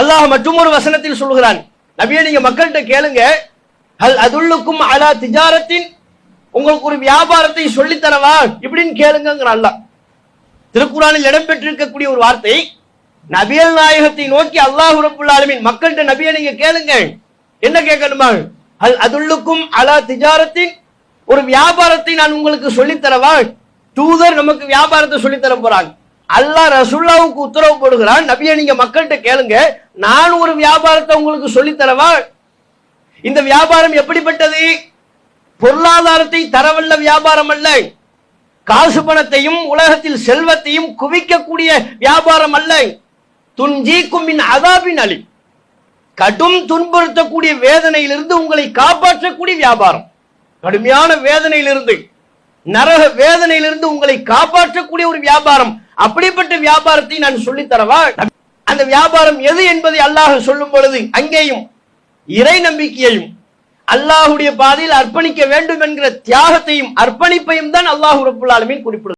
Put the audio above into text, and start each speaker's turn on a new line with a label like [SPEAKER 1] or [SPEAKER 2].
[SPEAKER 1] அல்லாஹ் மற்றொரு வசனத்தில் சொல்கிறான், நபியே நீங்க மக்கள்கிட்ட கேளுங்க, ஹல் அதுல்லுக்கும் அலா திஜாரத்தின், உங்களுக்கு ஒரு வியாபாரத்தை சொல்லித்தரவா இப்படின்னு கேளுங்கிறான் அல்லாஹ். திருக்குர்ஆனில் இடம்பெற்றிருக்கக்கூடிய ஒரு வார்த்தை. நபியல் நாயகத்தை நோக்கி அல்லாஹ் ரப்புல் ஆலமீன் மக்கள்கிட்ட நபியை நீங்க கேளுங்க, என்ன கேட்கணுமா? ஹல் அதுல்லுக்கும் அலா திஜாரத்தின், ஒரு வியாபாரத்தை நான் உங்களுக்கு சொல்லித்தரவா? தூதர் நமக்கு வியாபாரத்தை சொல்லித்தர போறாங்க. அல்லாஹ் ரசூலுல்லாஹ்வுக்கு உத்தரவு போடுகிறான், நபியை நீங்க மக்கள்கிட்ட கேளுங்க, நான் ஒரு வியாபாரத்தை உங்களுக்கு சொல்லித்தரவா? இந்த வியாபாரம் எப்படிப்பட்டது? பொருளாதாரத்தை தரவல்ல வியாபாரம் அல்ல, காசு பணத்தையும் உலகத்தில் செல்வத்தையும் குவிக்கக்கூடிய வியாபாரம் அல்ல. துன்ஜீக்கும் மின் அஸாபின் அலீம், கடும் துன்புறுத்தக்கூடிய வேதனையிலிருந்து உங்களை காப்பாற்றக்கூடிய வியாபாரம். கடுமையான வேதனையிலிருந்து, நரக வேதனையிலிருந்து உங்களை காப்பாற்றக்கூடிய ஒரு வியாபாரம். அப்படிப்பட்ட வியாபாரத்தை நான் சொல்லித்தரவா? அந்த வியாபாரம் எது என்பதை அல்லாஹ் சொல்லும் பொழுது அங்கேயும் இறை நம்பிக்கையையும் அல்லாஹ்வுடைய பாதையில் அர்ப்பணிக்க வேண்டும் என்கிற தியாகத்தையும் அர்ப்பணிப்பையும் தான் அல்லாஹ் ரப்புல் ஆலமீன் குறிப்பிடுகிறார்.